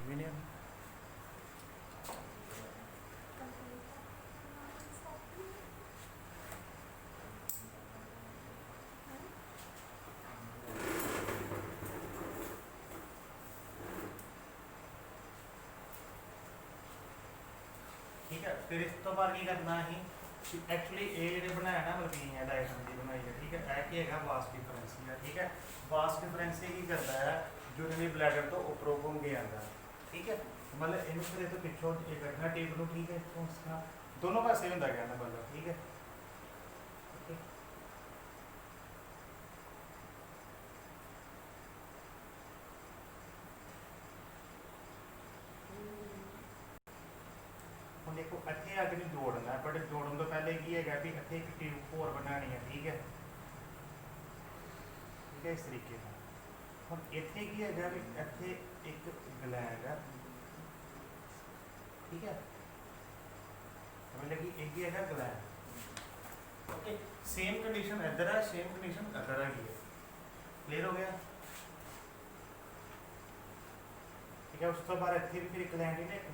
विनय ठीक है। फिर इस तो बाद की करना ही एक्चुअली ये जो बनाया ना मलबीन है डायग्राम की बनाई है ठीक है कि है वास्ट डिफरेंस है ठीक है। वास्ट डिफरेंस ही करता है जो इन्हें ब्लैडर तो उपरों घूम आता है ठीक है। मतलब इन फिर तो पिछों एक रखना टेप नो ठीक है तो उसका दोनों पासे होंगे कहना मतलब ठीक है। ਹੁਣ देखो ਇੱਥੇ ਆ ਕੇ ਨਹੀਂ ਜੋੜਨਾ ਬਟ ਜੋੜਨ ਤੋਂ ਪਹਿਲੇ ਕੀ ਹੈਗਾ ਵੀ ਇੱਥੇ ਇੱਕ ਟਿਊਬ ਹੋਰ ਬਣਾਉਣੀ ਹੈ ਠੀਕ ਹੈ। ठीक है इस तरीके का हम इतने की है भी इतने एक ग्लैंड है ठीक है मतलब कि एक ही है ग्लैंड ओके। सेम कंडीशन इधर है सेम कंडीशन इधर है क्लियर हो गया ठीक है। उस तो बाद इतने भी फिर एक ग्लैंड ही ने एक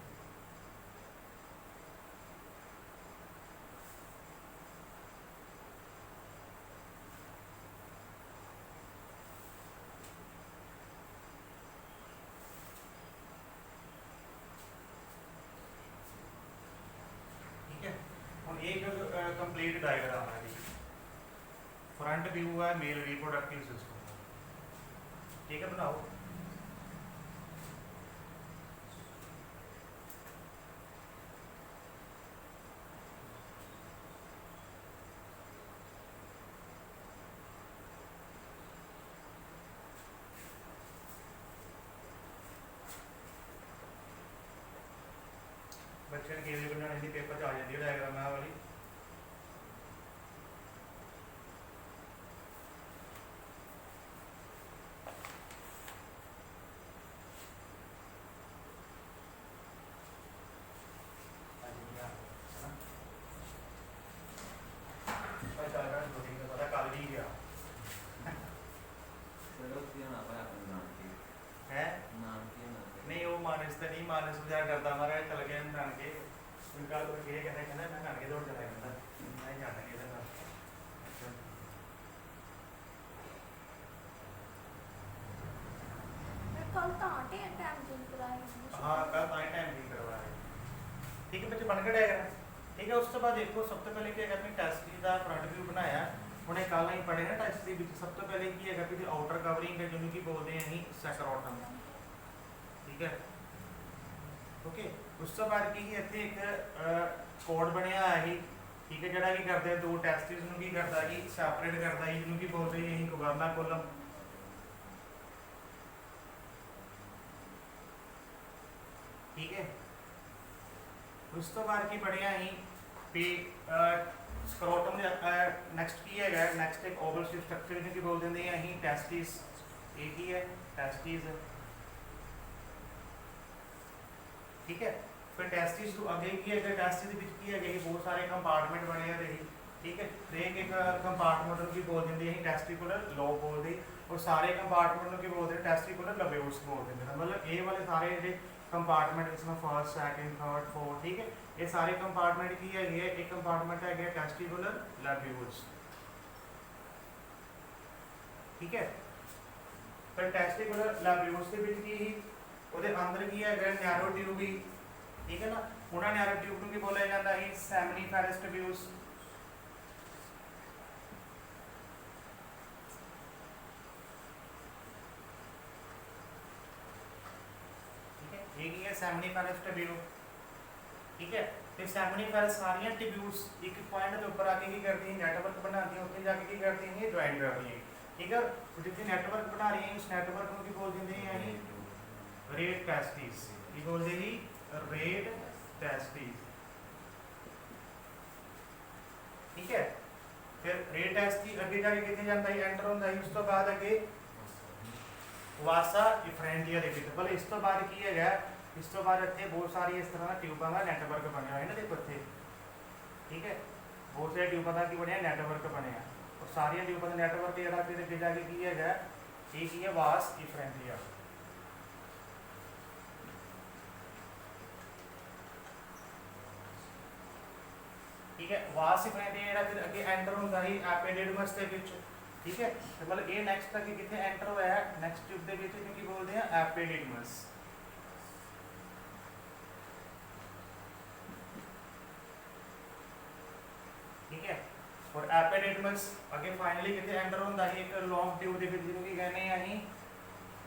कंप्लीट डायग्राम है जी। फ्रंट व्यू है मेल रिप्रोडक्टिव सिस्टम ठीक है बनाओ। बच्चे ने केवी बनाने की पेपर च आ जाती है डायग्राम वाली मानस डरता मारा चल गया नानके उनका ये कहना मैं नानके दौड़ चला कहता मैं जाना कि हाँ कल टाइम नहीं करवाया ठीक है बच्चे बन गए डायग्राम ठीक है। उस तो बाद देखो सब तो पहले क्या है अपनी टेस्ट का फ्रंट व्यू बनाया ਹੁਣ ਇਹ ਕੱਲ ਅਸੀਂ ਪੜ੍ਹੇ ਨਾ ਟੈਸਟ ਦੇ ਵਿੱਚ ਸਭ ਤੋਂ ਪਹਿਲੇ ਕੀ ਹੈਗਾ ਵੀ ਆਊਟਰ ਕਵਰਿੰਗ ਹੈ ਜਿਹਨੂੰ ਕੀ ਬੋਲਦੇ ਹਾਂ ਅਸੀਂ ਸੈਕਰੋਟਮ ਠੀਕ ਹੈ ओके। उस तो बाद की इतने एक कोड बनया है ठीक है जरा की करते हैं दो टेस्टिस ਨੂੰ ਕੀ ਕਰਦਾ ਕਿ ਸੈਪਰੇਟ ਕਰਦਾ ਹੈ ਜਿਹਨੂੰ ਕੀ ਬੋਲਦੇ ਹਾਂ ਅਸੀਂ ਕੋਗਰਨਾ ਕੋਲਮ ठीक है। उस तो बाद की पढ़िया ही भी ਸਕਰੋਟਮ ਦੇ ਨੈਕਸਟ ਕੀ ਹੈਗਾ ਨੈਕਸਟ ਇੱਕ ਓਵਲ ਸ਼ੇਪ ਸਟਰਕਚਰ ਜਿਹਨੂੰ ਕੀ ਬੋਲ ਦਿੰਦੇ ਹਾਂ ਅਸੀਂ ਟੈਸਟਿਸ ਇਹ ਕੀ ਹੈ ਟੈਸਟਿਸ ठीक है। फिर टेस्टिस तो आगे की है टेस्टिस की है बहुत सारे कंपार्टमेंट बने हैं ठीक है। एक एक कंपार्टमेंट की बोल देंगे टेस्टिकुलर लोब बोलते और सारे कंपार्टमेंट की बोलते टेस्टिकुलर लब्यूल्स बोल देंगे मतलब ये वाले सारे जो कंपार्टमेंट इसमें फर्स्ट सैकेंड थर्ड फोर्थ ठीक है ये सारे कंपार्टमेंट की है एक कंपार्टमेंट है टेस्टिकुलर लब्यूल्स ठीक है। फिर टेस्टिकुलर लब्यूल्स के बीच की ਉਹਦੇ ਅੰਦਰ ਕੀ ਹੈਗਾ ਨੈਰੋ ਟਿਊਬ ਹੀ ਠੀਕ ਹੈ ਨਾ ਉਹਨਾਂ ਨੈਰੋ ਟਿਊਬ ਨੂੰ ਕੀ ਬੋਲਿਆ ਜਾਂਦਾ ਹੈ ਸੈਮਨੀਫੈਰਸ ਟਿਊਬਸ ਠੀਕ ਹੈ ਇਹ ਕੀ ਹੈ ਸੈਮਨੀਫੈਰਸ ਟਿਊਬ ਠੀਕ ਹੈ। ਤੇ ਸੈਮਨੀਫੈਰਸ ਸਾਰੀਆਂ ਟਿਊਬਸ ਇੱਕ ਪੁਆਇੰਟ ਦੇ ਉੱਪਰ ਆ ਕੇ ਕੀ ਕਰਦੀਆਂ ਨੈਟਵਰਕ ਬਣਾਉਂਦੀਆਂ ਉੱਥੇ ਜਾ ਕੇ ਕੀ ਕਰਦੀਆਂ ਜੁਆਇਨ ਕਰਦੀਆਂ ਠੀਕ ਹੈ। ਜਿੱਥੇ ਨੈਟਵਰਕ ਬਣਾ ਰਹੀਆਂ ਇਸ ਨੈਟਵਰਕ ਨੂੰ ਕੀ ਬੋਲ ਦਿੰਦੇ ਹਾਂ ਅਸੀਂ रेट टेस्टिस ये बोलते ही रेट टेस्टिस ठीक है। फिर रेट टेस्टिस अगे जाके कितने जाता है एंटर होता है उस तो बाद अगे वासा इफ्रेंटिया दे विच भले इस तो बाद की है इस तो बाद इतने बहुत सारी इस तरह ट्यूबां का नैटवर्क बनया है ना देखो इतने ठीक है बहुत सारे ट्यूबां का की बनया नैटवर्क बनया और सारिया ट्यूबां का नैटवर्क जरा फिर अगे जाके की है ये की है वास इफ्रेंटिया ठीक है वास डिफरेंशिया जेड़ा फिर अगे एंटर हुंदा ही एपिडिडमस दे विच ठीक है तो मतलब ये नेक्स्ट अगे किथे एंटर होया है नेक्स्ट ट्यूब दे विच इहनूं की बोलदे हैं एपिडिडमस ठीक है और एपिडिडमस अगे फाइनली किथे एंटर हुंदा ही एक लॉन्ग ट्यूब दे विच जिहनूं की कहने आ अहीं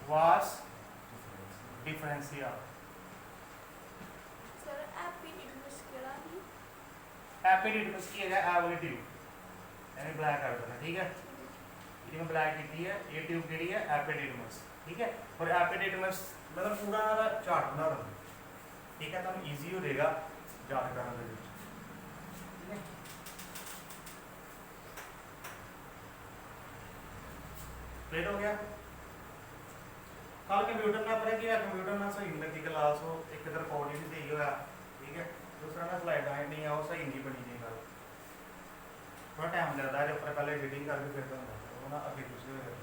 वास डिफरेंशिया सर एपिडिडमस केड़ा ही एपिडिडमस की है आ वाली ट्यूब यानी ब्लैक कर देना ठीक है ये ब्लैक की है ये ट्यूब केड़ी है एपिडिडमस ठीक है और एपिडिडमस मतलब पूरा चार्ट बना दो ठीक है तुम इजी हो जाएगा याद करने दे ठीक है क्लियर हो गया कल कंप्यूटर ना पढ़े कि कंप्यूटर ना सही लगी क्लास हो एक इधर रिकॉर्डिंग भी सही होया ठीक है दूसरा ना स्लाइड आई नहीं आओ सही नहीं बनी नहीं गल थोड़ा टाइम लगता है ऊपर पहले एडिटिंग करके फिर तो ना अभी दूसरे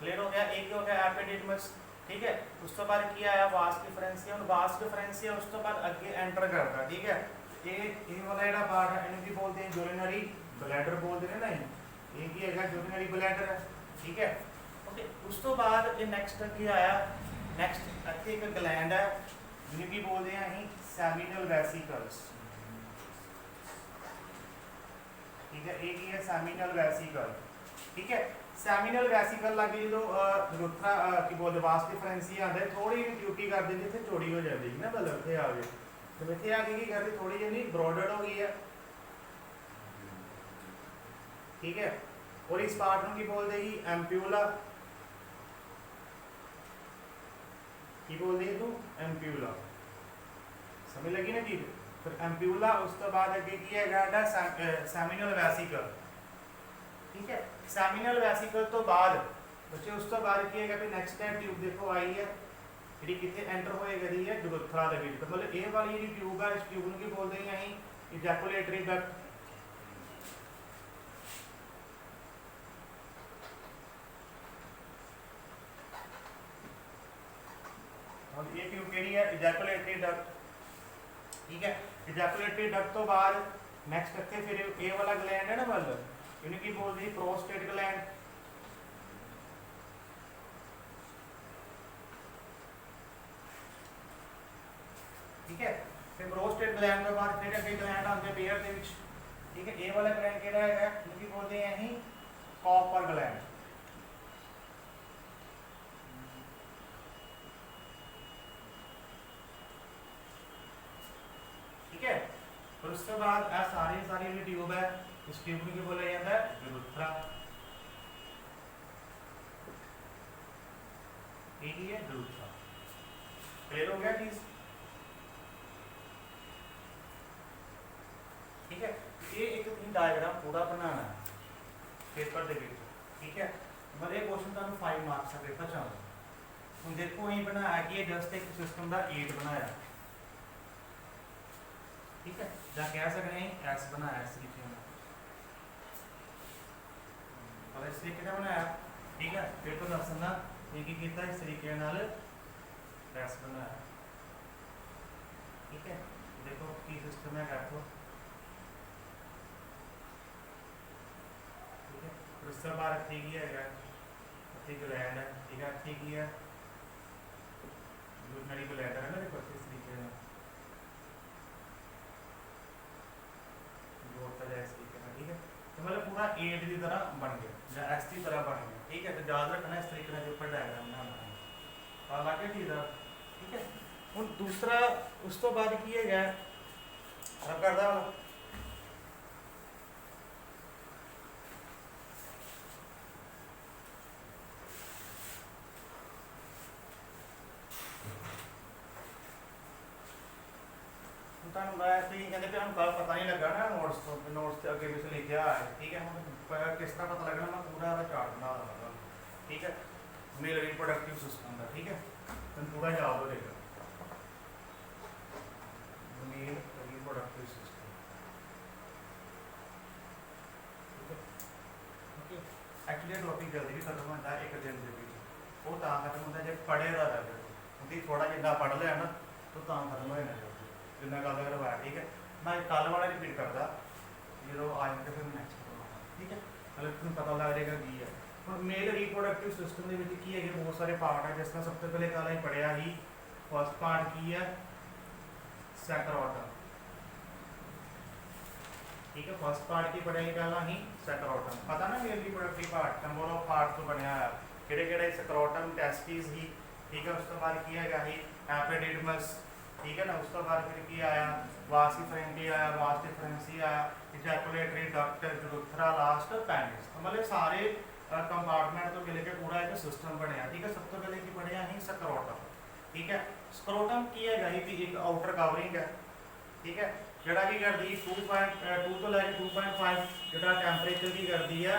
क्लियर हो गया एक हो गया एपिडिडमस ठीक है उस तो बाद की आया वास डिफरेंशिया और वास डिफरेंशिया उस तो बाद अगे एंटर करता ठीक है ये वाला जेड़ा पार्ट है इन्हें की बोलते हैं यूरिनरी ब्लैडर बोलते हैं ना ये की है यूरिनरी ब्लैडर है ठीक है ओके उस तो बाद ये नेक्स्ट की आया नेक्स्ट ਇੱਥੇ एक ग्लैंड है ਜਿਹਨੂੰ ਕੀ ਬੋਲਦੇ ਆ ਅਸੀਂ ਸੈਮੀਨਲ ਵੈਸੀਕਲਸ ठीक है एक ही है सैमिनल वेसिकल ठीक है सैमिनल वेसिकल लागे जो रुत्रा की बोलते वास डिफरेंशिया आंदा थोड़ी जी ड्यूटी कर देंगे इतने चौड़ी हो जाती है ना मतलब इतने आ गए तो इतने आके की करते थोड़ी जी ब्रॉडेड हो गई है ठीक है और इस पार्ट की बोलते ही एम्प्यूला की बोलते हैं तू एम्प्यूला समझ लगी ना चीज फिर एम्प्यूला उस तो बाद अगे की है सैमिनल वेसिकल ठीक है सैमिनल वेसिकल तो बाद बच्चे उस तो बाद की है फिर नेक्स्ट टाइम ट्यूब देखो आई है जी कितने एंटर होए करी है जुगुत्थरा दे विच मतलब ये वाली जी ट्यूब है इस ट्यूब नूं की बोलते हैं अहीं इजैकुलेटरी डक्ट और ये ट्यूब केड़ी है इजैकुलेटरी डक्ट ठीक है इजैकुलेटरी डक्ट तो बाद नेक्स्ट करते फिर ये वाला ग्लैंड है ना मतलब इन्हें की बोलते हैं प्रोस्टेट ग्लैंड ठीक है फिर प्रोस्टेट ग्लैंड के बाद फिर अगे ग्लैंड आते पेयर दे विच ठीक है ये वाला ग्लैंड केड़ा है इन्हें की बोलते हैं अहीं कॉपर ग्लैंड ठीक है और उसके बाद आ सारी सारी जो ट्यूब है इस ट्यूब को बोला जाता है यूरुथ्रा ये है यूरुथ्रा क्लियर हो गया चीज ठीक है ये एक तुम डायग्राम पूरा बनाना है पेपर दे विच ठीक है मतलब ये क्वेश्चन ਤੁਹਾਨੂੰ 5 मार्क्स का पेपर चाहूंगा ਹੁਣ देखो ਅਸੀਂ बनाया कि ये जस्ट एक सिस्टम ਦਾ 8 बनाया ठीक है या कह सकते हैं एस बनाया इस तरीके में और इस तरीके से बनाया ठीक है फिर तो दसना ये की किया इस तरीके नाल एस बनाया ठीक है देखो की सिस्टम है देखो ठीक है फिर उसके बाद ठीक ही है ठीक ग्लैंड है ठीक है ठीक ही है यूरिनरी ब्लैडर है ना देखो इस तरीके में ठीक है तो मतलब पूरा 8 की तरह बन गया या एस की तरह बन गया ठीक है तो याद रखना इस तरीके से ऊपर डायग्राम बनाना है और लागे ठीक है ठीक है हुन दूसरा उस तो बाद की है अब करदा कहते हम कल पता नहीं लगा ना नोट्स से अगे पिछले लिखा है ठीक है हम किस तरह पता लगना मैं पूरा चार्ट बना दूंगा ठीक है मेल रिप्रोडक्टिव सिस्टम का ठीक है तुम पूरा याद हो जाएगा मेल रिप्रोडक्टिव सिस्टम ठीक है एक्चुअली टॉपिक जल्दी भी खत्म होता है एक दिन के वो खत्म होता है जब पढ़े रहा है थोड़ा जितना पढ़ लिया ना तो खत्म हो जाना जिन्ना कल करवाया ठीक है मैं कल वाला रिपीट करता ਜਦੋਂ ਆ ਜਾਂਦੇ ਫਿਰ ਨੈਕਸਟ ਕਰਵਾਉਣਾ, ਠੀਕ ਹੈ। ਮਤਲਬ ਤੁਹਾਨੂੰ ਪਤਾ ਲੱਗ ਜਾਏਗਾ ਕੀ ਹੈ। ਹੁਣ ਮੇਲ ਰੀਪਰੋਡਕਟਿਵ ਸਿਸਟਮ ਦੇ ਵਿੱਚ ਕੀ ਹੈਗੇ ਬਹੁਤ ਸਾਰੇ ਪਾਰਟ ਹੈ, ਜਿਸ ਤਰ੍ਹਾਂ ਸਭ ਤੋਂ ਪਹਿਲੇ ਕੱਲ੍ਹ ਅਸੀਂ ਪੜ੍ਹਿਆ ਸੀ ਫਸਟ ਪਾਰਟ ਕੀ ਹੈ, ਸੈਕਰੋਟਮ, ठीक है। फर्स्ट पार्ट की पढ़ाई कहला ही सैकरोटम, पता ना male reproductive part number of part तो बनया है किहड़े-किहड़े सैकरोटम, टेस्टिस ही, ठीक है। उस तो बाद की हैगा ही एपिडिडमस, ठीक है ना। उस तो बाद फिर की आया वास डिफरेंटी आया, वास डिफरेंसी आया, इजैकुलेटरी डक्ट, जुगुथरा, लास्ट पेनिस। तो मतलब सारे कंपार्टमेंट तो मिल के पूरा एक सिस्टम बनया, ठीक है। सब तो पहले की पढ़िया ही सैकरोटम, ठीक है। स्क्रोटम की हैगा ही भी एक आउटर कवरिंग है, ठीक है, ਜਿਹੜਾ ਕੀ ਕਰਦੀ 2.2 ਤੋਂ ਲੈ ਕੇ 2.5 ਜਿਹੜਾ ਟੈਂਪਰੇਚਰ ਕੀ ਕਰਦੀ ਹੈ,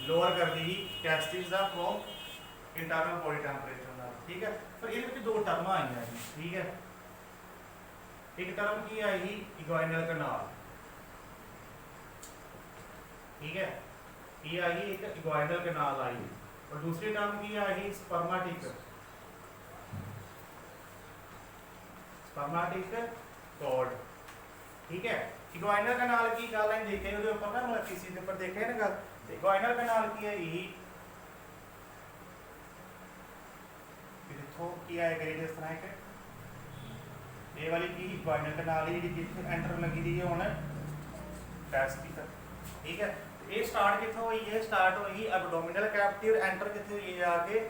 ਲੋਅਰ ਕਰਦੀ ਹੀ ਟੈਸਟਿਸ ਦਾ ਫਰੋਮ ਇੰਟਰਨਲ ਬੋਡੀ ਟੈਂਪਰੇਚਰ ਨਾਲ, ਠੀਕ ਹੈ। ਪਰ ਇਹਦੇ ਵਿੱਚ ਦੋ ਟਰਮਾਂ ਆਈਆਂ ਜੀ, ਠੀਕ ਹੈ। ਇੱਕ ਟਰਮ ਕੀ ਆਈ ਸੀ ਇਗੋਇਨਲ ਕਨਾਲ, ਠੀਕ ਹੈ, ਇਹ ਆਈ ਇੱਕ ਇਗੋਇਨਲ ਕਨਾਲ ਆਈ, और दूसरी टर्म की आई स्पर्मेटिक, स्पर्मेटिक कॉर्ड, ठीक है। इग्वाइनल कैनाल की गल हम देखे ਉਹਦੇ ਉੱਪਰ ਨਾ, मतलब किसी ਦੇ ਉੱਪਰ ਦੇਖੇ ਨਾ ਗੱਲ, ਤੇ इग्वाइनल कैनाल की है यही इथों की आए गई जिस तरह के ये वाली की इग्वाइनल कैनाल है ਜਿਹੜੀ ਜਿੱਥੇ ਐਂਟਰ ਲੱਗੀ ਦੀ ਹੈ ਹੁਣ ਟੈਸਟੀ ਤੱਕ, ठीक है। ये स्टार्ट कितों हुई है, स्टार्ट हुई एब्डोमिनल कैविटी और एंटर कितने हुई है आके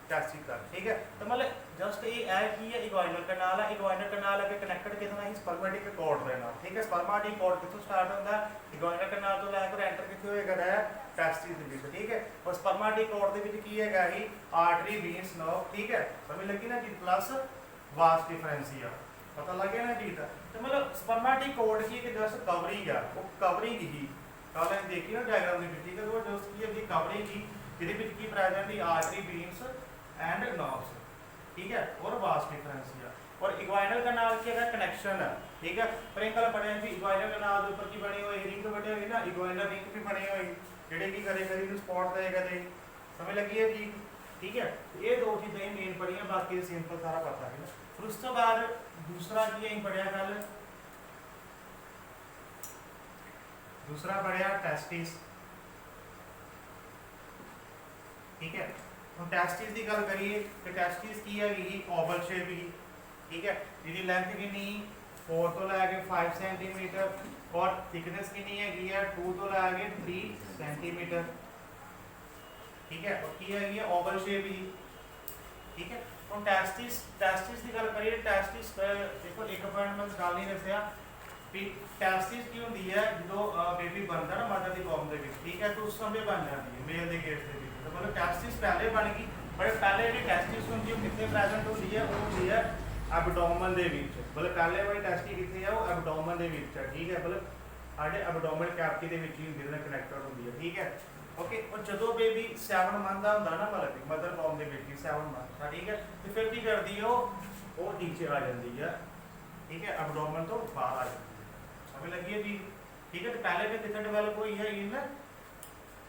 टेस्टिस तक, ठीक है। तो मतलब जस्ट ये है कि ये इग्वाइनल कैनाल है, इग्वाइनल कैनाल है कनेक्टेड कितना है स्पर्मेटिक कॉर्ड के नाल, ठीक है। स्पर्मेटिक कॉर्ड कितों स्टार्ट होता है, इग्वाइनल कैनाल तो लेकर एंटर कितने होएगा है टेस्टिस दे विच, ठीक है। और स्पर्मेटिक कॉर्ड दे विच की हैगा ही आर्टरी, वेन्स, नर्व, ठीक है। समझ लगी ना जी, प्लस वास डिफरेंशिया, पता लग गया ना जी। तो मतलब स्पर्मेटिक कॉर्ड की एक जस्ट कवरिंग है, वो कवरिंग ही कल हम देखी ना डायग्राम में, ठीक है। वो जस्ट की है कवरिंग की ਜਿਹਦੇ ਵਿੱਚ ਕੀ ਪ੍ਰੈਜ਼ੈਂਟ ਹੈ ਆਰਟਰੀ, ਵੀਨਸ एंड नर्व्स, ठीक है, और वास डिफरेंशिया। और इग्वाइनल कैनाल की अगर कनेक्शन है, ठीक है। पर एक गल पढ़िया कि इग्वाइनल कैनाल के ऊपर की बनी हुई रिंग बनी हुई ना, इग्वाइनल रिंग भी बनी हुई जेडे की करेगा इन्हें सपोर्ट देगा दे, समझ लगी है जी, ठीक है। ये दो चीज़ें मेन पढ़िया, बाकी सिंपल सारा पता है ना। फिर उस तो बाद दूसरा की हम पढ़िया गल, दूसरा पढ़िया टेस्टिस, ठीक है। हम टेस्टिस की गल करिए तो टेस्टिस की है ओवल शेप ही, ठीक है। जिसकी लेंथ कितनी 4 तो लैके 5 सेंटीमीटर और थिकनेस कितनी है 2 तो लैके 3 सेंटीमीटर, ठीक है। और की है ओवल शेप ही, ठीक है। हम टेस्टिस की गल करिए, टेस्टिस देखो एक पॉइंट मैं गल नहीं दसिया भी टेस्टिस की होंगी है जो बेबी बनता ना मदर की बॉम के, ठीक है। तो उस समय बन जाती है मेल के केस के, तो मतलब टेस्टिस पहले बन गई, बट पहले जी टेस्टिस होंगी वो कितने प्रेजेंट होती है, वो होती है एबडोमन के विच, मतलब पहले वाली टेस्टी कितनी है वो एबडोमन के विच है, ठीक है। मतलब साढ़े एबडोमन कैविटी के विच ही होंगी है, कनेक्टेड होंगी है, ठीक है, ओके। और जो बेबी 7 मंथ का होंगे ना, मतलब मदर बॉम के विच 7 मंथ का, ठीक है। तो फिर की करती है वो नीचे आ जाती है, ठीक है, एबडोमन तो बाहर आ जाती है, समझ लगी है जी, ठीक है। तो पहले भी कितने डेवलप हुई है इन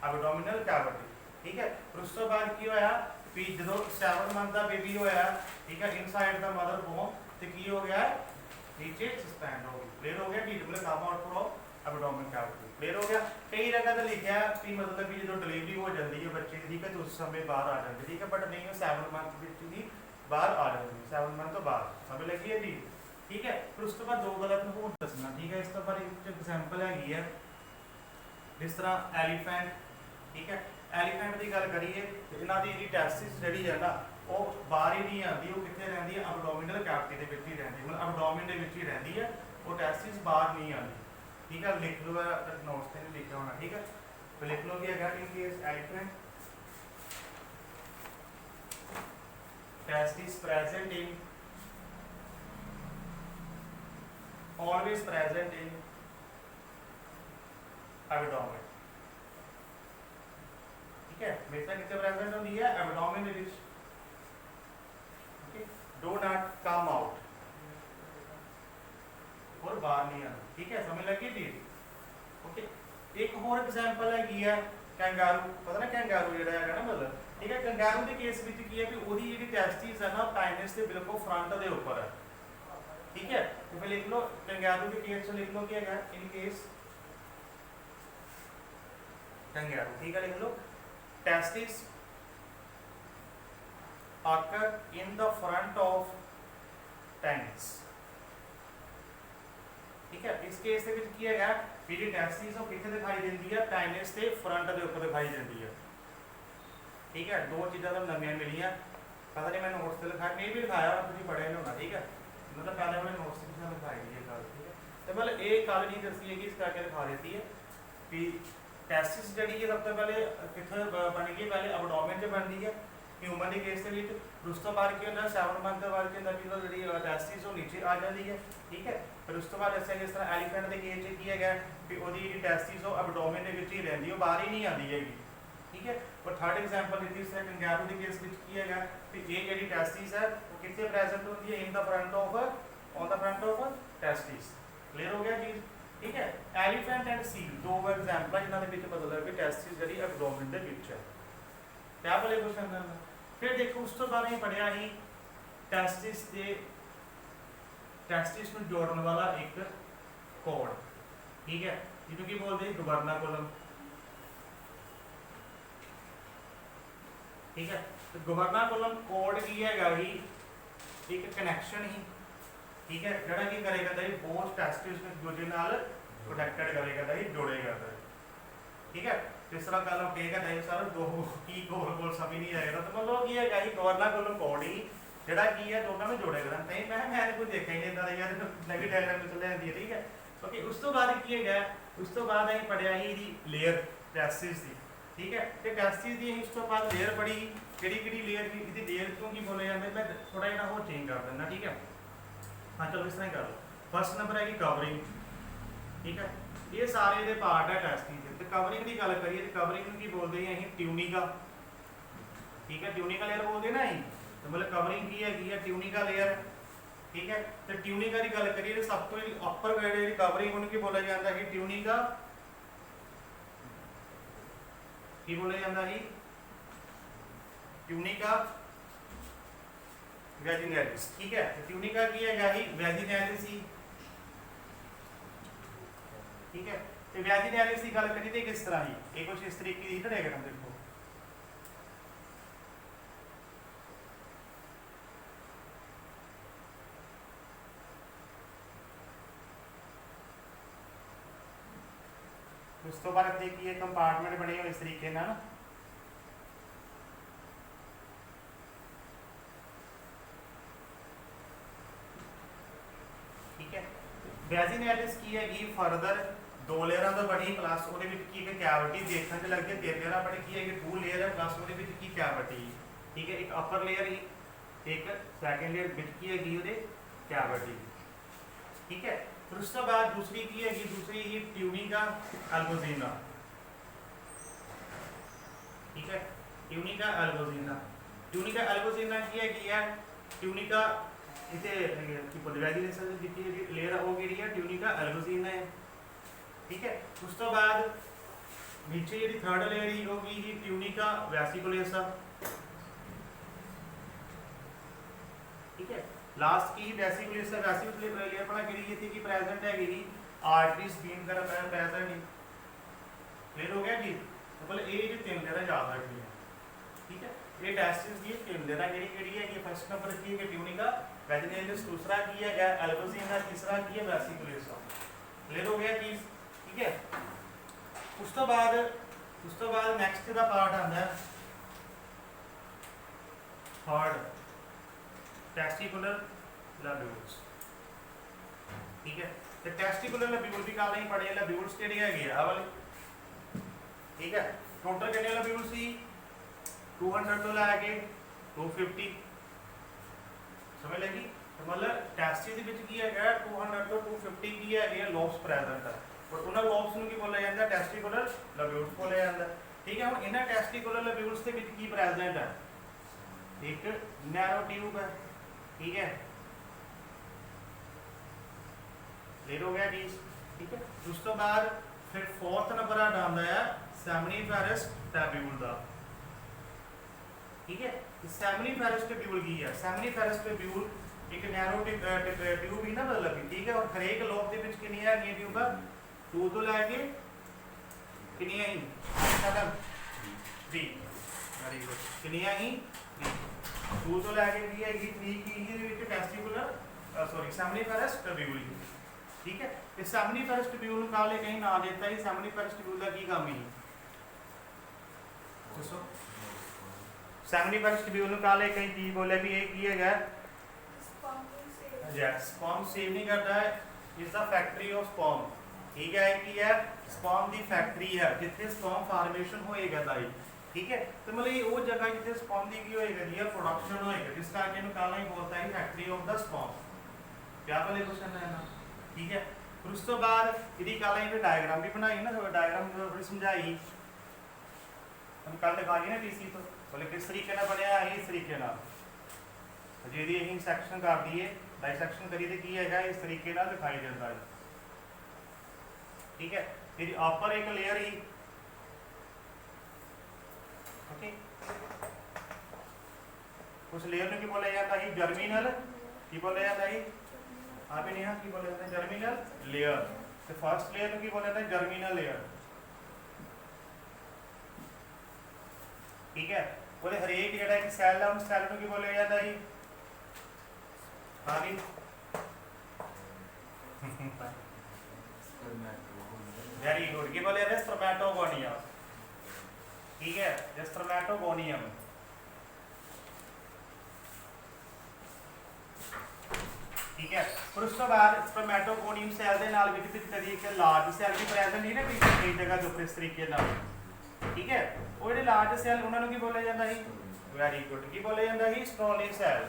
एबडोमिनल कैविटी, ठीक है। फिर उस तो बाद की होया भी जो 7 मंथ का बेबी होया, ठीक है, इनसाइड द मदर बोन तो की हो गया नीचे सस्पेंड हो गई, क्लियर हो गया कि मतलब come out from abdominal cavity, clear हो गया। कई जगह तो लिखा कि मतलब कि जो डिलीवरी हो जाती है बच्चे की, ठीक है, तो उस समय बाहर आ जाती है, ठीक है। बट नहीं 7 मंथ की बाहर आ जाती है, 7 मंथ तो बाहर, समझ लगी है जी, ठीक है। फिर उस तो बाद दो गलत में होर दसना, ठीक है। इस तो पर एक एग्जाम्पल हैगी है जिस तरह एलीफेंट, ठीक है। एलीफेंट की गल करिए तो इन्हों की जी टेस्टिस जी है ना वो बाहर ही नहीं आती, वो कितने रही है एबडोमिनल कैविटी के ही रही, मतलब एबडोमिन के ही रही है, वो टेस्टिस बाहर नहीं आती, ठीक है। लिख लो नोट्स से नहीं लिखा होना, ठीक है। तो लिख लो कि अगर in case elephant testis present in always present in abdomen, ठीक है। हमेशा कितने प्रेजेंट होती है एबडोमिन में, okay. Do not come out और बाहर नहीं आना, ठीक है, समझ लगी जी, ओके। एक और एग्जांपल है कैंगारू, पता ना कैंगारू जेड़ा है ना, मतलब ठीक है। कैंगारू के केस में की है भी ओदी जेडी टेस्टिस है ना पेनिस के बिल्कुल फ्रंट के ऊपर है, ठीक है। तो फिर लिख लो कैंगारू के केस से लिख लो कि इन केस कंगैरू, ठीक है, लिख लो testis occur in the front of penis, ठीक है। इस केस ਦੇ ਵਿੱਚ ਕੀ ਹੈਗਾ ਵੀ ਜਿਹੜੀ ਟੈਸਟਿਸ ਉਹ ਕਿੱਥੇ ਦਿਖਾਈ ਦਿੰਦੀ ਹੈ, ਪੈਨਿਸ ਦੇ ਫਰੰਟ ਦੇ ਉੱਪਰ ਦਿਖਾਈ ਦਿੰਦੀ ਹੈ, ਠੀਕ ਹੈ। ਦੋ ਚੀਜ਼ਾਂ ਤਾਂ ਨਵੀਆਂ ਮਿਲੀਆਂ, ਪਤਾ ਨਹੀਂ ਮੈਂ ਨੋਟਸ ਤੇ ਲਿਖਾਇਆ, ਮੈਂ ਵੀ ਲਿਖਾਇਆ, ਤੁਸੀਂ ਪੜ੍ਹਿਆ ਨਹੀਂ ਹੋਣਾ, ਠੀਕ ਹੈ। मतलब पहले वाले नोट्स में लिखाई है कल, ठीक है। तो मतलब एक कल नहीं दसी है कि इस करके लिखा देती है कि टेस्टिस जी है सब तो पहले कितने बन गई, पहले एबडोमेन च बनती है ह्यूमन के केस के, उस तो बाद की 7 मंथ के बाद की जी टेस्टिस वो नीचे आ जाती है, ठीक है। फिर उस तो बाद दसिया जिस तरह एलीफेंट के केस की है कि वो जी टेस्टिस वो एबडोमेन के ही रही, वो बाहर ही नहीं आती हैगी, ठीक है। और थर्ड एग्जाम्पल दी इस तरह कंगैरू के केस की है कि ये जी टेस्टिस है वो कितने प्रेजेंट होती है, in the front of on the front of testis, clear हो गया चीज, ठीक है। एलीफेंट एंड सील दो एग्जाम्पल जिन्होंने बीच पता लगा कि टेस्टिस जी एबडोमेन के बीच है, क्या वाले क्वेश्चन करना। फिर देखो उस तो बाद ही पढ़िया ही टेस्टिस के टेस्टिस में जोड़ने वाला एक कोड, ठीक है, जिन्हों की बोलते हैं गवर्नाकुलम, ठीक है। तो गवर्नाकुलम कोड की है ही एक कनैक्शन ही, ठीक है, जड़ा की करेगा तो बोथ टेस्टिस में दूसरे नाल प्रोटेक्टेड करेगा तो जोड़ेगा तो, ठीक है। तीसरा कल कहेगा तो सर दो की गोल सभी नहीं आएगा, तो मतलब की है ही गवर्नाकुलम कोड ही जड़ा की है दोनों में जोड़ेगा, नहीं मैं कोई देखा ही नहीं इतना यार लगी डायग्राम में चल जाती है, ठीक है। ओके उस तो बाद की है उस तो बाद अं पढ़िया ही लेयर टेस्टिस की, ठीक है। तो टेस्टिस की उस तो बाद लेयर पढ़ी कि लेयर की इसकी लेयर क्यों की बोले जाते, मैं थोड़ा जिहा होर चेंज कर देना, ठीक है। हाँ चलो इस तरह ही कर लो। फर्स्ट नंबर है कवरिंग, ठीक है, ये सारे दे पार्ट है टेस्टिस के। तो कवरिंग की गल करिए तो कवरिंग की बोलते हैं अं ट्यूनिका, ठीक है, ट्यूनिका लेयर बोलते ना अं, तो मतलब कवरिंग की है ट्यूनिका लेयर, ठीक है। तो ट्यूनिका की गल करिए तो सब तो अपर जी कवरिंग उनकी बोला जाता है ट्यूनिका, की बोला जाता है ट्यूनिका वैजिनैलिस, ठीक है। तो ट्यूनिका की है ही वैजिनैलिस ही, ठीक है। तो वैजिनैलिस की गल करिए तो किस तरह ही कुछ इस तरीके की डायग्राम देखो, उस तो बाद देखिए कंपार्टमेंट बने हुए इस तरीके ना, ठीक है। वैजिनैलिस की है फर्दर दो लेयर तो बनी प्लस वो की कैविटी देखने से लगती है, 3 लेयर बनी की है 2 लेयर है प्लस वो की कैविटी, ठीक है। एक अपर लेयर ही एक सैकेंड लेयर बिच की है कैविटी, ठीक है। फिर उसके बाद दूसरी की है दूसरी ही ट्यूनिका एल्बोजिना, ठीक है। ट्यूनिका एल्बोजिना की है ट्यूनिका इसे की वैजिनेशन जितनी लेयर है वो कि है ट्यूनिका एल्बोजिना है, ठीक है। उस तो बाद नीचे जी थर्ड लेयर ही होगी ट्यूनिका वैसिकुलेसा, ठीक है। लास्ट की वैसिकुलेसा लेयर अपना कि थी कि प्रेजेंट है कि आर्टरी स्पीन कर प्रेजेंट ही, क्लियर हो गया जी। तो मतलब ये जो 3 लेयर याद रखनी है, ठीक है। ये टेस्टिस की 3 लेयर है, फर्स्ट नंबर की है ट्यूनिका वैजिनैलिस, दूसरा की है एल्बोजिना, तीसरा की है वैसिकुलेसा, क्लियर हो गया चीज, ठीक है। उस तो बाद नेक्स्ट का पार्ट आता है थर्ड टेस्टिकुलर लब्यूल्स, ठीक है। तो टेस्टिकुलर लब्यूल भी कल ही पढ़े, लब्यूल्स किहड़े है वाले, ठीक है। टोटल कितने लब्यूल सी 200 तो लैके 250, समझ लगी। तो मतलब टेस्टिस की है 200 तो 250 की है लोब्स प्रेजेंट है, और उन्होंने लोब्स की बोला जाता है टेस्टिकुलर लब्यूल्स बोला जाता है, ठीक है। हम इन्होंने टेस्टिकुलर लब्यूल्स के की प्रेजेंट है एक नैरो ट्यूब है, ठीक है, क्लियर हो गया चीज, ठीक है। उस तो बाद फिर फोर्थ नंबर आता है सेमिनिफेरस टैब्यूल का, ठीक है। सेमिनिफेरस टैब्यूल की है, सेमिनिफेरस टैब्यूल एक नैरो ट्यूब ही ना मतलब, ठीक है। और हरेक लोब के विच कितनी है ट्यूब 2 तो लैके कितनी है 7 3 ਵੈਰੀ ਗੁੱਡ ਕਿੰਨੀਆਂ ਹੀ 2 ਤੋਂ ਲੈ ਕੇ ਕੀ ਹੈਗੀ 3 ਕੀ ਇਹਦੇ ਵਿੱਚ ਟੈਸਟੀਕੂਲਰ ਸੌਰੀ ਸੈਮਨੀਫੈਰਸ ਟਿਬਿਊਲ ਠੀਕ ਹੈ ਤੇ ਸੈਮਨੀਫੈਰਸ ਟਿਬਿਊਲ ਨੂੰ ਕਾਲੇ ਕहीं ਨਾਂ ਦਿੱਤਾ ਹੀ ਸੈਮਨੀਫੈਰਸ ਟਿਬਿਊਲ ਦਾ ਕੀ ਕੰਮ ਹੈ ਦੱਸੋ ਸੈਮਨੀਫੈਰਸ ਟਿਬਿਊਲ ਨੂੰ ਕਾਲੇ ਕहीं ਕੀ ਬੋਲੇ ਵੀ ਇਹ ਕੀ ਹੈਗਾ yes sperm save नहीं करता है is the factory of sperm ठीक है ਕੀ ਹੈ sperm ਦੀ ਫੈਕਟਰੀ ਹੈ ਜਿੱਥੇ sperm formation ਹੋਏਗਾ ਦਾ ਠੀਕ ਹੈ ਤੇ ਮਤਲਬ ਇਹ ਉਹ ਜਗ੍ਹਾ ਜਿੱਥੇ sperm ਦੀ ਕੀ ਹੋਏਗਾ ਜੀ ਪ੍ਰੋਡਕਸ਼ਨ ਹੋਏਗਾ ਜਿਸ ਕਰਕੇ ਇਹਨੂੰ ਕਾਲਾ ਹੀ ਬੋਲਤਾ ਹੈ ਫੈਕਟਰੀ ਆਫ ਦਾ sperm ਕਿਆ ਵਾਲੇ ਕੁਐਸਚਨ ਹੈ ਨਾ ਠੀਕ ਹੈ ਫਿਰ ਉਸ ਤੋਂ ਬਾਅਦ ਇਹਦੀ ਕਾਲਾ ਹੀ ਡਾਇਗਰਾਮ ਵੀ ਬਣਾਈ ਨਾ ਡਾਇਗਰਾਮ ਥੋੜੀ ਸਮਝਾਈ हम कल दिखा गए ना पीसी तो बोले किस तरीके ਨਾਲ ਬਣਿਆ ਹੈ ਇਸ ਤਰੀਕੇ ਨਾਲ ਜਿਹਦੀ ਅਸੀਂ ਸੈਕਸ਼ਨ ਕਰ ਦਈਏ ਡਾਇਸੈਕਸ਼ਨ ਕਰੀਏ ਤੇ ਕੀ ਹੈਗਾ ਇਸ ਤਰੀਕੇ ਨਾਲ ਦਿਖਾਈ ਦਿੰਦਾ ਹੈ ਠੀਕ ਹੈ ਇਹਦੀ upper ਇੱਕ ਲੇਅਰ ਹੀ ਓਕੇ ਉਸ ਲੇਅਰ ਨੂੰ ਕੀ ਬੋਲਿਆ ਜਾਂਦਾ ਹੈ ਜਰਮੀਨਲ ਕੀ ਬੋਲਿਆ ਜਾਂਦਾ ਹੈ ਆ ਵੀ ਨਹੀਂ ਹਾਂ ਕੀ ਬੋਲਿਆ ਜਾਂਦਾ ਹੈ ਜਰਮੀਨਲ ਲੇਅਰ ਤੇ ਫਰਸਟ ਲੇਅਰ ਨੂੰ ਕੀ ਬੋਲਿਆ ਜਾਂਦਾ ਹੈ ਜਰਮੀਨਲ ਲੇਅਰ ठीक है बोले हरेक जेड़ा एक सैल है उन सैल ਨੂੰ ਕੀ ਬੋਲਿਆ ਜਾਂਦਾ ਹੈ ਹਾਂ ਵੀ वेरी गुड ਕੀ ਬੋਲਿਆ ਜਾਂਦਾ स्पर्मेटोगोनियम ठीक है ये स्पर्मेटोगोनियम ठीक है फिर ਉਸ ਤੋਂ ਬਾਅਦ स्पर्मेटोगोनियम ਸੈਲ ਦੇ ਨਾਲ ਵੀ ਕਿਸੇ ਤਰੀਕੇ ਲਾਰਜ ਸੈਲ ਵੀ ਪ੍ਰੈਜ਼ੈਂਟ ਨਹੀਂ ਨਾ ਕਈ ਜਗ੍ਹਾ ਤੇ ਉੱਪਰ ਇਸ ਤਰੀਕੇ ਨਾਲ ठीक है ਉਹ ਜਿਹੜੇ ਲਾਰਜ ਸੈਲ ਉਹਨਾਂ ਨੂੰ ਕੀ ਬੋਲਿਆ ਜਾਂਦਾ ਹੈ ਵੈਰੀ ਗੁੱਡ ਕੀ ਬੋਲਿਆ ਜਾਂਦਾ ਹੈ ਸਟ੍ਰੋਲੀ ਸੈਲ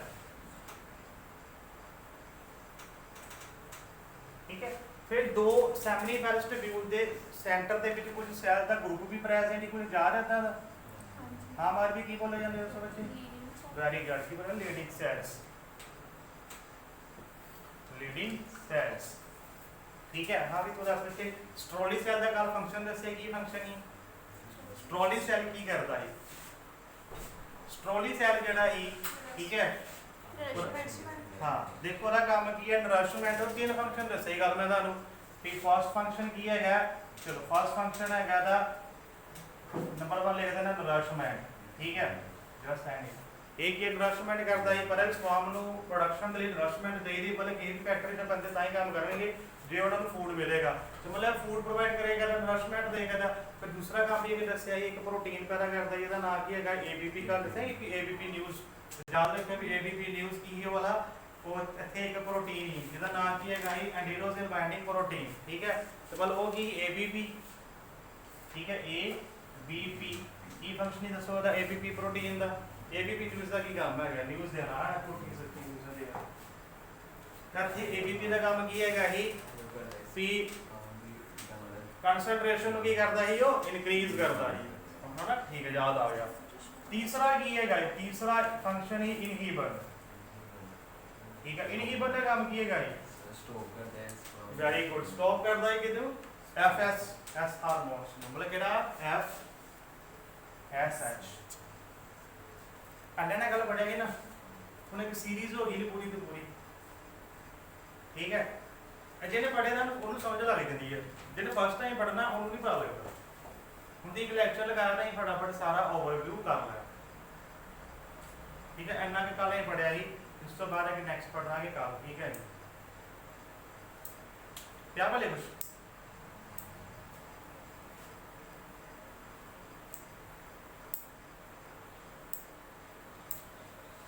ਠੀਕ ਹੈ ਫਿਰ ਦੋ ਸੈਮਨੀਫੈਰਸ ਟਿਬਿਊਲ ਦੇ ਸੈਂਟਰ ਦੇ ਵਿੱਚ ਕੁਝ ਸੈਲ ਦਾ ਗਰੁੱਪ ਵੀ ਪ੍ਰੈਜ਼ੈਂਟ ਹੈ ਕੋਈ ਯਾਦ ਹੈ ਤਾਂ ਹਾਂ ਮਾਰ ਵੀ ਕੀ ਬੋਲਿਆ ਜਾਂਦਾ ਉਸ ਵਿੱਚ ਵੈਰੀ ਗੁੱਡ ਕੀ ਬੋਲਿਆ ਲੀਡਿੰਗ ਸੈਲਸ ठीक है हाँ भी तो दस बच्चे स्ट्रोली सेल का कल फंक्शन दसे की फंक्शन ही स्ट्रोली सेल की करता है स्ट्रोली सेल जेड़ा ही ठीक है हाँ देखो ਉਹਦਾ ਕੰਮ ਕੀ ਹੈ ਨਰਿਸ਼ਮੈਂਟ और तीन फंक्शन दसे गल मैं ਤੁਹਾਨੂੰ ਵੀ फर्स्ट फंक्शन ਕੀ ਹੈਗਾ ਚਲੋ फर्स्ट फंक्शन ਹੈਗਾ ਦਾ नंबर 1 ਲਿਖ ਦੇਣਾ ਨਰਿਸ਼ਮੈਂਟ ठीक है जस्ट एंड एक ये नरिशमेंट करता है पर स्पर्म ਨੂੰ ਪ੍ਰੋਡਕਸ਼ਨ ਦੇ ਲਈ ਨਰਿਸ਼ਮੈਂਟ ਦੇਈਦੀ ਬਲਕਿ ਕਿਸੇ ਵੀ ਫੈਕਟਰੀ ਦੇ ਬੰਦੇ ਤਾਂ ਹੀ ਕੰਮ ਕਰਨਗੇ ਜੇ ਉਹਨਾਂ ਨੂੰ ਫੂਡ ਮਿਲੇਗਾ ਤੇ ਮਤਲਬ ਫੂਡ ਪ੍ਰੋਵਾਈਡ ਕਰੇਗਾ ਤਾਂ ਨਰਿਸ਼ਮੈਂਟ ਦੇਗਾ ਤਾਂ ਫਿਰ ਦੂਸਰਾ ਕੰਮ ਇਹ ਵੀ ਦੱਸਿਆ ਇੱਕ ਪ੍ਰੋਟੀਨ ਪੈਦਾ ਕਰਦਾ ਇਹਦਾ ਨਾਮ ਕੀ ਹੈਗਾ ABP का ਦੱਸਿਆ ਕਿ ABP ਨਿਊਜ਼ ਯਾਦ ਰੱਖਿਓ ਵੀ ABP ਨਿਊਜ਼ ਕੀ ਹੈ ਵਾਲਾ ਉਹ ਇੱਥੇ ਇੱਕ ਪ੍ਰੋਟੀਨ ਹੀ ਜਿਹਦਾ ਨਾਮ ਕੀ ਹੈਗਾ ਐਂਡੀਨੋਸਿਨ ਬਾਈਂਡਿੰਗ ਪ੍ਰੋਟੀਨ ਠੀਕ ਹੈ ਤੇ ਮਤਲਬ ਉਹ ਕੀ ABP ਠੀਕ ਹੈ ABP ਕੀ ਫੰਕਸ਼ਨ ਹੀ ਦੱਸੋ ਉਹਦਾ ABP ਪ੍ਰੋਟੀਨ ਦਾ ABP ਨਿਊਜ਼ ਦਾ ਕੀ ਕੰਮ ਹੈਗਾ ਨਿਊਜ਼ ਦੇਣਾ ਹੈ ਪ੍ਰੋਟੀਨ ਸੱਚੀ ਨਿਊਜ਼ ਦੇਣਾ ਕਰਤੀ ABP ਦਾ ਕੰਮ ਕੀ ਹੈਗਾ ਵੀ ਕੰਸੈਂਟਰੇਸ਼ਨ ਨੂੰ ਕੀ ਕਰਦਾ ਹੈ ਉਹ ਇਨਕਰੀਜ਼ ਕਰਦਾ ਹੈ ਹਨਾ ਠੀਕ ਹੈ ਯਾਦ ਆ ਗਿਆ ਤੀਸਰਾ ਕੀ ਹੈਗਾ ਤੀਸਰਾ ਫੰਕਸ਼ਨ ਹੀ ਇਨਹੀਬਰ ਠੀਕ ਹੈ ਇਨਹੀਬਰ ਦਾ ਕੰਮ ਕੀ ਹੈਗਾ ਸਟਾਪ ਕਰਦਾ ਹੈ ਵੈਰੀ ਗੁੱਡ ਸਟਾਪ ਕਰਦਾ ਹੈ ਕਿਦੋਂ FSH ਹਾਰਮੋਨਸ ਨੂੰ ਮਤਲਬ ਕਿਹੜਾ FSH ਅੰਡੇ ਨਾਲ ਗੱਲ ਪੜੇਗੀ ਨਾ ਹੁਣ ਇੱਕ ਸੀਰੀਜ਼ ਹੋ ਗਈ ਪੂਰੀ ਦੀ ਪੂਰੀ ਠੀਕ ਹੈ ਜਿਹਨੇ ਪੜ੍ਹੇ ਨਾ ਉਹਨੂੰ ਸਮਝ ਲੱਗ ਜਾਂਦੀ ਹੈ ਜਿਹਨੇ ਫਸਟ ਟਾਈਮ ਪੜ੍ਹਨਾ ਉਹਨੂੰ ਨਹੀਂ ਪਤਾ ਲੱਗਦਾ ਹੁਣ ਦੀ ਇੱਕ ਲੈਕਚਰ ਲਗਾਇਆ ਤਾਂ ਹੀ ਫਟਾਫਟ ਸਾਰਾ ਓਵਰਵਿਊ ਕਰ ਲਿਆ ਠੀਕ ਹੈ ਇੰਨਾ ਕਿ ਕੱਲ ਹੀ ਪੜ੍ਹਿਆ ਸੀ ਇਸ ਤੋਂ ਬਾਅਦ ਇੱਕ ਨੈਕਸਟ ਪੜ੍ਹਾਂਗੇ ਕੱਲ ਠੀਕ ਹੈ ਕਿਆ ਭਲੇ ਕੁਛ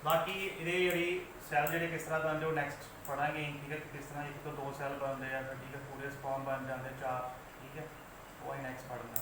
बाकी ये सैल जो किस तरह बनते नैक्सट पढ़ांगे ठीक है किस तरह एक तो 2 सैल बनते हैं ठीक है पूरे स्पर्म बन जाते 4 ठीक है वो नैक्सट पढ़ना